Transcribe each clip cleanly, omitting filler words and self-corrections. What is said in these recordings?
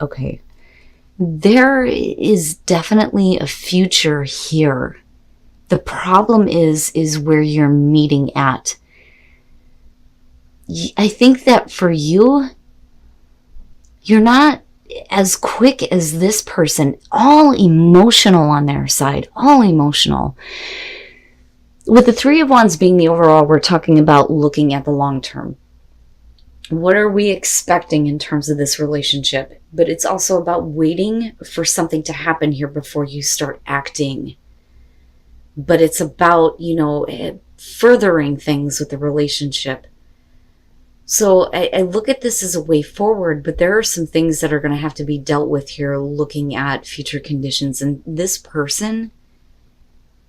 Okay. There is definitely a future here. The problem is where you're meeting at. I think that for you, you're not as quick as this person, all emotional on their side, all emotional. With the Three of Wands being the overall, we're talking about looking at the long term. What are we expecting in terms of this relationship? But it's also about waiting for something to happen here before you start acting. But it's about, furthering things with the relationship. So I look at this as a way forward, but there are some things that are going to have to be dealt with here looking at future conditions. And this person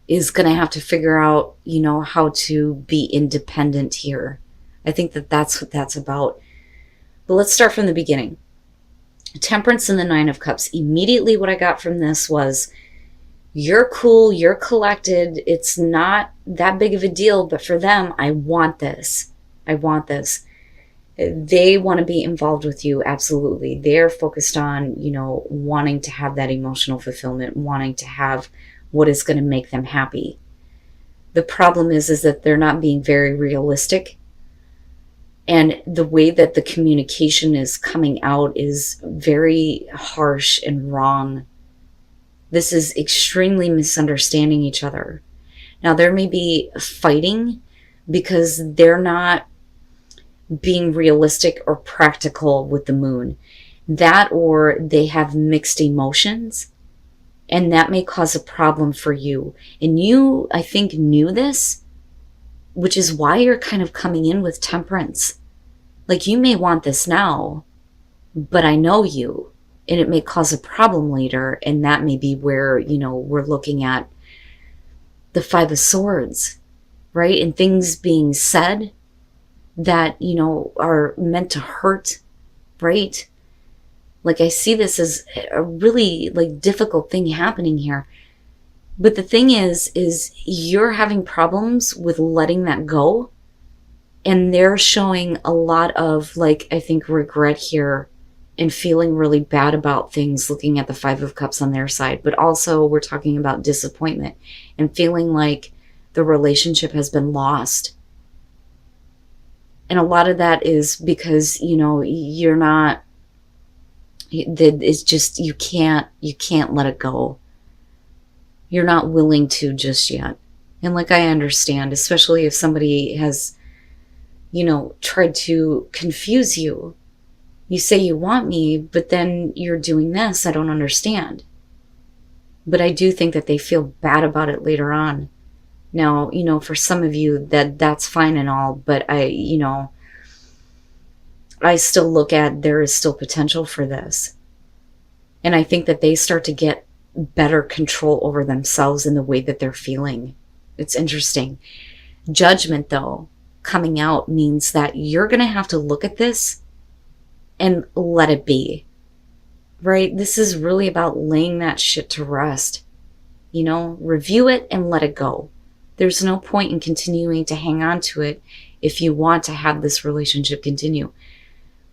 is going to have to figure out, how to be independent here. I think that that's what that's about. But let's start from the beginning. Temperance and the Nine of Cups. Immediately what I got from this was, you're cool, you're collected, it's not that big of a deal, but for them, I want this. I want this. They want to be involved with you, absolutely. They're focused on, wanting to have that emotional fulfillment, wanting to have what is going to make them happy. The problem is that they're not being very realistic. And the way that the communication is coming out is very harsh and wrong. This is extremely misunderstanding each other. Now, there may be fighting because they're not being realistic or practical with the moon. That, or they have mixed emotions, and that may cause a problem for you. And you, I think, knew this, which is why you're kind of coming in with temperance. Like, you may want this now, but I know you, and it may cause a problem later, and that may be where, we're looking at the Five of Swords, right? And things being said that, are meant to hurt, right? Like, I see this as a really, difficult thing happening here. But the thing is you're having problems with letting that go. And they're showing a lot of, I think, regret here and feeling really bad about things, looking at the Five of Cups on their side. But also we're talking about disappointment and feeling like the relationship has been lost. And a lot of that is because, you're not, it's just, you can't let it go. You're not willing to just yet. And I understand, especially if somebody has, tried to confuse you. You say you want me, but then you're doing this. I don't understand. But I do think that they feel bad about it later on. Now, for some of you that's fine and all, but I still look at there is still potential for this. And I think that they start to get better control over themselves in the way that they're feeling. It's interesting. Judgment, though, coming out means that you're going to have to look at this and let it be, right? This is really about laying that shit to rest. Review it and let it go. There's no point in continuing to hang on to it if you want to have this relationship continue.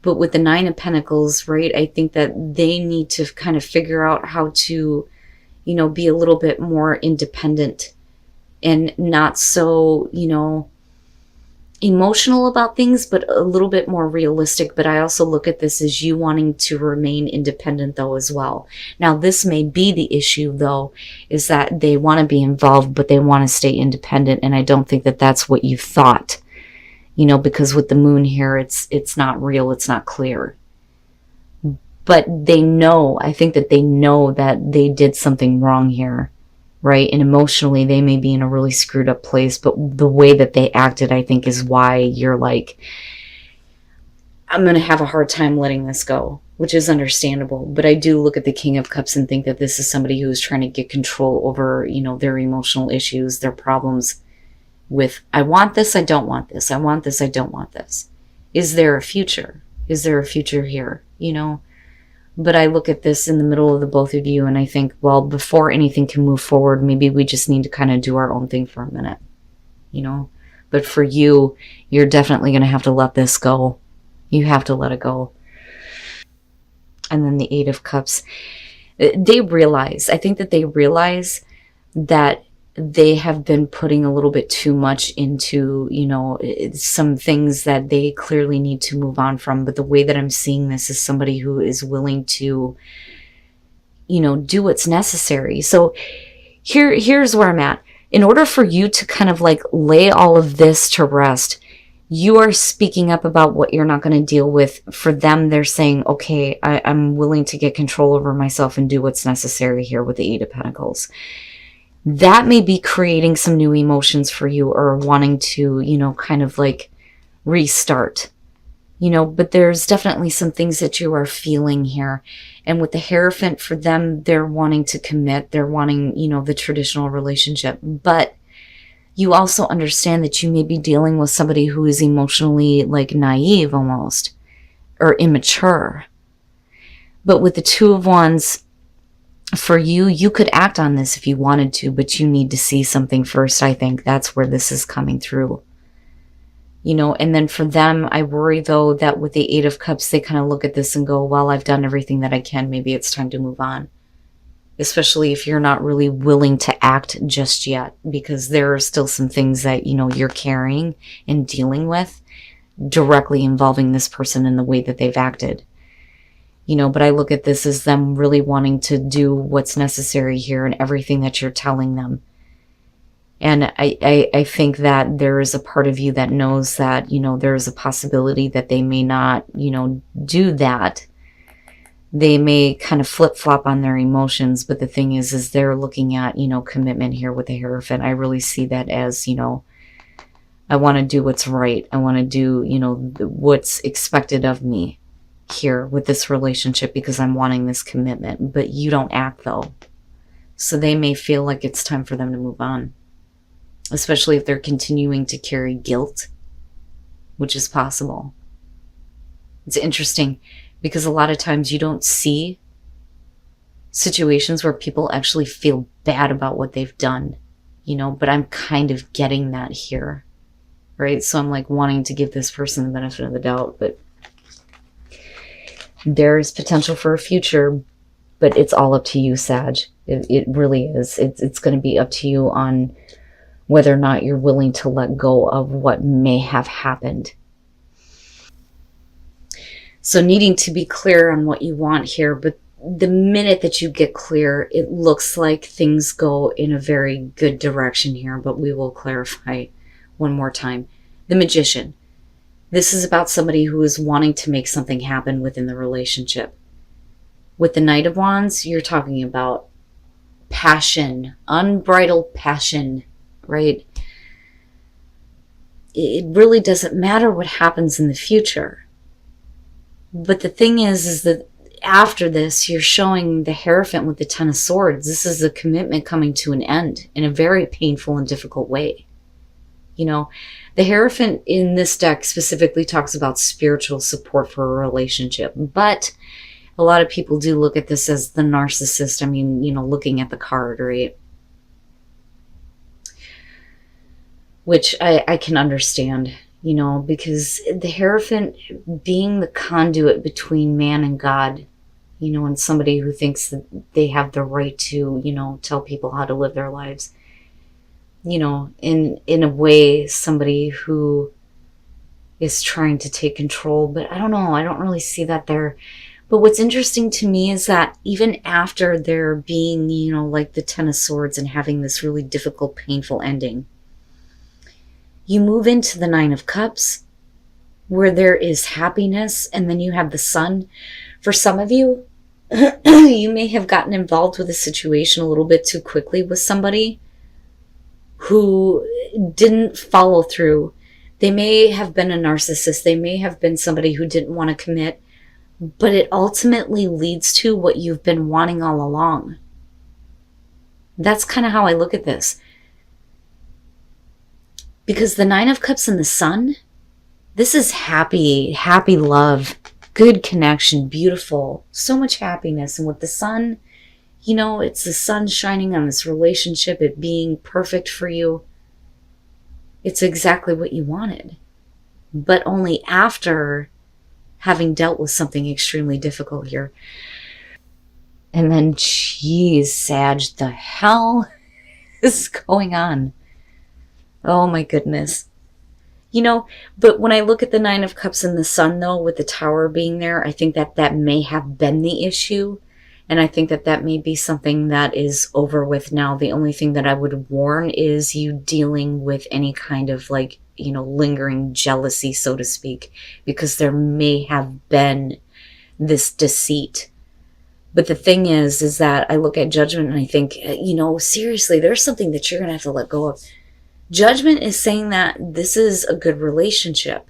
But with the Nine of Pentacles, right, I think that they need to kind of figure out how to, be a little bit more independent and not so, emotional about things, but a little bit more realistic. But I also look at this as you wanting to remain independent, though, as well. Now, this may be the issue, though, is that they want to be involved, but they want to stay independent. And I don't think that that's what you thought, because with the moon here, it's not real. It's not clear. But they know, I think that they know that they did something wrong here, right? And emotionally, they may be in a really screwed up place, but the way that they acted, I think, is why you're like, I'm going to have a hard time letting this go, which is understandable. But I do look at the King of Cups and think that this is somebody who's trying to get control over, their emotional issues, their problems with, I want this, I don't want this. I want this, I don't want this. Is there a future? Is there a future here? But I look at this in the middle of the both of you and I think, well, before anything can move forward, maybe we just need to kind of do our own thing for a minute, But for you, you're definitely going to have to let this go. You have to let it go. And then the Eight of Cups. They realize, I think that they realize that they have been putting a little bit too much into, you know, some things that they clearly need to move on from. But the way that I'm seeing this is somebody who is willing to, you know, do what's necessary. So here's where I'm at. In order for you to kind of like lay all of this to rest, you are speaking up about what you're not going to deal with. For them, they're saying, okay, I'm willing to get control over myself and do what's necessary here with the Eight of Pentacles. That may be creating some new emotions for you, or wanting to, you know, kind of like restart, you know, but there's definitely some things that you are feeling here. And with the Hierophant, for them, they're wanting to commit. They're wanting, you know, the traditional relationship. But you also understand that you may be dealing with somebody who is emotionally like naive almost, or immature. But with the Two of Wands, for you, you could act on this if you wanted to, but you need to see something first. I think that's where this is coming through. You know, and then for them, I worry though that with the Eight of Cups, they kind of look at this and go, well, I've done everything that I can. Maybe it's time to move on. Especially if you're not really willing to act just yet, because there are still some things that, you know, you're carrying and dealing with directly involving this person in the way that they've acted. You know, but I look at this as them really wanting to do what's necessary here and everything that you're telling them. And I think that there is a part of you that knows that, you know, there is a possibility that they may not, you know, do that. They may kind of flip-flop on their emotions, but the thing is they're looking at, you know, commitment here with the Hierophant. I really see that as, you know, I want to do what's right. I want to do, you know, what's expected of me here with this relationship, because I'm wanting this commitment. But you don't act though. So they may feel like it's time for them to move on. Especially if they're continuing to carry guilt, which is possible. It's interesting because a lot of times you don't see situations where people actually feel bad about what they've done, you know, but I'm kind of getting that here, right? So I'm like wanting to give this person the benefit of the doubt, but there's potential for a future, but it's all up to you, Sag. It really is. It's going to be up to you on whether or not you're willing to let go of what may have happened. So needing to be clear on what you want here, but the minute that you get clear, it looks like things go in a very good direction here, but we will clarify one more time. The Magician. This is about somebody who is wanting to make something happen within the relationship. With the Knight of Wands, you're talking about passion, unbridled passion, right? It really doesn't matter what happens in the future. But the thing is that after this, you're showing the Hierophant with the Ten of Swords. This is a commitment coming to an end in a very painful and difficult way. You know, the Hierophant in this deck specifically talks about spiritual support for a relationship. But a lot of people do look at this as the narcissist. I mean, you know, looking at the card, right? Which I can understand, you know, because the Hierophant being the conduit between man and God, you know, and somebody who thinks that they have the right to, you know, tell people how to live their lives. You know, in a way, somebody who is trying to take control. But I don't know, I don't really see that there. But what's interesting to me is that even after there being, you know, like the Ten of Swords and having this really difficult, painful ending, you move into the Nine of Cups, where there is happiness, and then you have the Sun. For some of you, you may have gotten involved with a situation a little bit too quickly with somebody who didn't follow through. They may have been a narcissist. They may have been somebody who didn't want to commit, but it ultimately leads to what you've been wanting all along. That's kind of how I look at this. Because the Nine of Cups and the Sun, this is happy love, good connection, beautiful, so much happiness. And with the Sun, you know, it's the sun shining on this relationship, it being perfect for you. It's exactly what you wanted. But only after having dealt with something extremely difficult here. And then, geez, Sag, the hell is going on? Oh my goodness. You know, but when I look at the Nine of Cups and the Sun, though, with the Tower being there, I think that that may have been the issue. And I think that that may be something that is over with now. The only thing that I would warn is you dealing with any kind of like, you know, lingering jealousy, so to speak, because there may have been this deceit. But the thing is that I look at Judgment and I think, you know, seriously, there's something that you're going to have to let go of. Judgment is saying that this is a good relationship.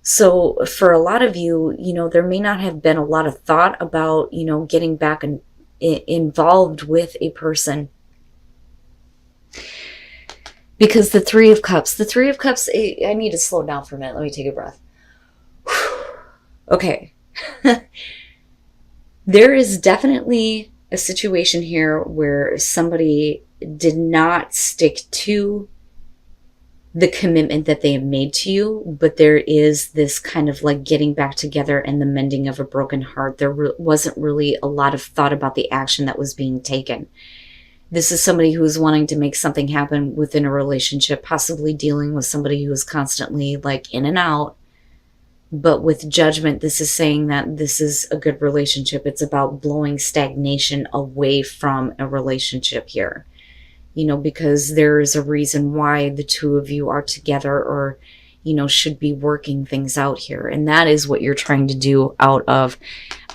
So for a lot of you, you know, there may not have been a lot of thought about, you know, getting back involved with a person. Because the Three of Cups, I need to slow down for a minute. Let me take a breath. Okay. There is definitely a situation here where somebody did not stick to the commitment that they have made to you, but there is this kind of like getting back together and the mending of a broken heart. There wasn't really a lot of thought about the action that was being taken. This is somebody who is wanting to make something happen within a relationship, possibly dealing with somebody who is constantly like in and out. But with Judgment, this is saying that this is a good relationship. It's about blowing stagnation away from a relationship here. You know, because there is a reason why the two of you are together or, you know, should be working things out here. And that is what you're trying to do out of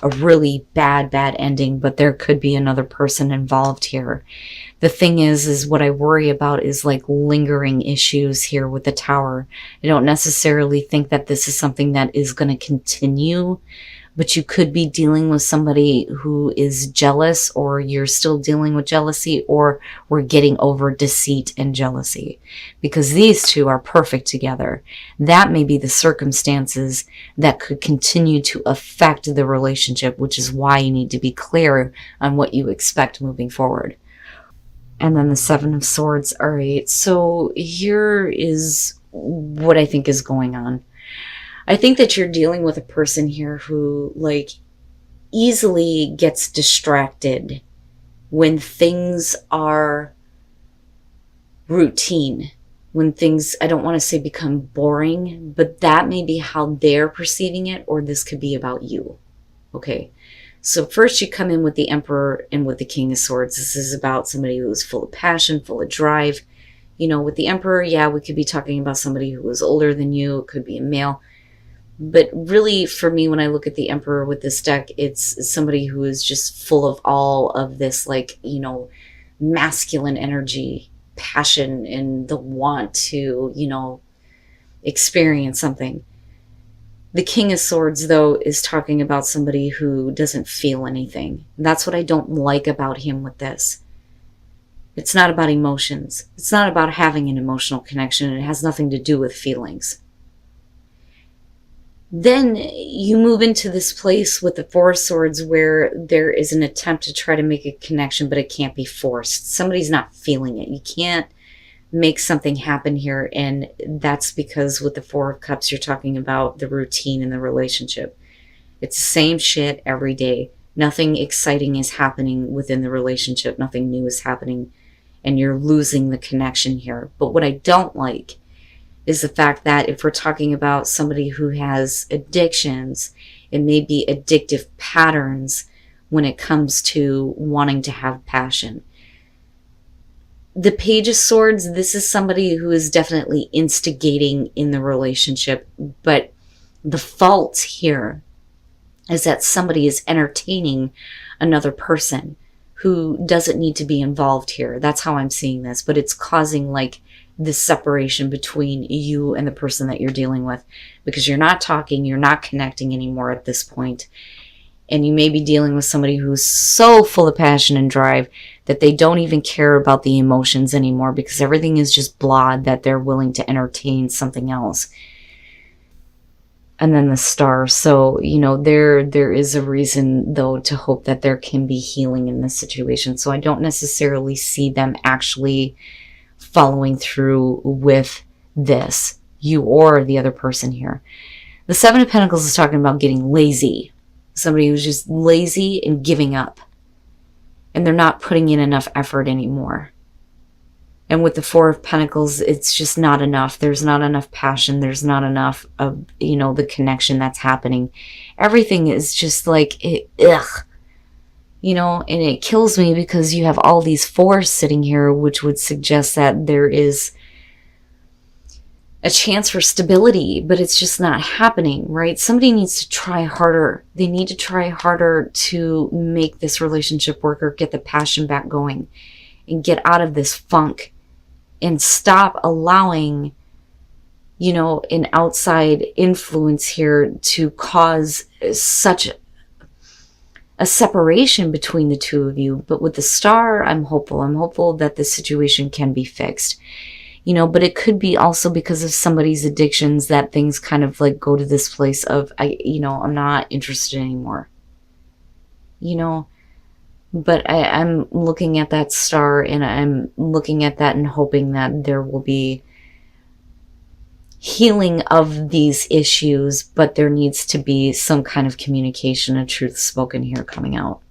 a really bad ending. But there could be another person involved here. The thing is what I worry about is like lingering issues here with the Tower. I don't necessarily think that this is something that is going to continue, but you could be dealing with somebody who is jealous, or you're still dealing with jealousy, or we're getting over deceit and jealousy, because these two are perfect together. That may be the circumstances that could continue to affect the relationship, which is why you need to be clear on what you expect moving forward. And then the Seven of Swords. All right, so here is what I think is going on. I think that you're dealing with a person here who like easily gets distracted when things are routine, when things, I don't want to say become boring, but that may be how they're perceiving it, or this could be about you. Okay. So first you come in with the Emperor and with the King of Swords. This is about somebody who's full of passion, full of drive. You know, with the Emperor, yeah, we could be talking about somebody who was older than you. It could be a male. But really, for me, when I look at the Emperor with this deck, it's somebody who is just full of all of this, like, you know, masculine energy, passion, and the want to, you know, experience something. The King of Swords, though, is talking about somebody who doesn't feel anything. That's what I don't like about him with this. It's not about emotions. It's not about having an emotional connection. It has nothing to do with feelings. Then you move into this place with the Four of Swords where there is an attempt to try to make a connection, but it can't be forced. Somebody's not feeling it. You can't make something happen here, and that's because with the Four of Cups, you're talking about the routine in the relationship. It's the same shit every day. Nothing exciting is happening within the relationship. Nothing new is happening, and you're losing the connection here. But what I don't like is the fact that if we're talking about somebody who has addictions, it may be addictive patterns when it comes to wanting to have passion. The Page of Swords, this is somebody who is definitely instigating in the relationship, but the fault here is that somebody is entertaining another person who doesn't need to be involved here. That's how I'm seeing this, but it's causing like this separation between you and the person that you're dealing with, because you're not talking, you're not connecting anymore at this point. And you may be dealing with somebody who's so full of passion and drive that they don't even care about the emotions anymore, because everything is just blah, that they're willing to entertain something else. And then the Star. So, you know, there is a reason, though, to hope that there can be healing in this situation. So I don't necessarily see them actually following through with this, you or the other person here. The Seven of Pentacles is talking about getting lazy. Somebody who's just lazy and giving up. And they're not putting in enough effort anymore. And with the Four of Pentacles, it's just not enough. There's not enough passion. There's not enough of, you know, the connection that's happening. Everything is just like, ugh. You know, and it kills me because you have all these fours sitting here, which would suggest that there is a chance for stability, but it's just not happening, right? Somebody needs to try harder. They need to try harder to make this relationship work or get the passion back going and get out of this funk and stop allowing, you know, an outside influence here to cause such a separation between the two of you. But with the Star, I'm hopeful. I'm hopeful that the situation can be fixed. You know, but it could be also because of somebody's addictions that things kind of like go to this place of, I'm not interested anymore. You know, but I'm looking at that Star and I'm looking at that and hoping that there will be healing of these issues, but there needs to be some kind of communication and truth spoken here coming out.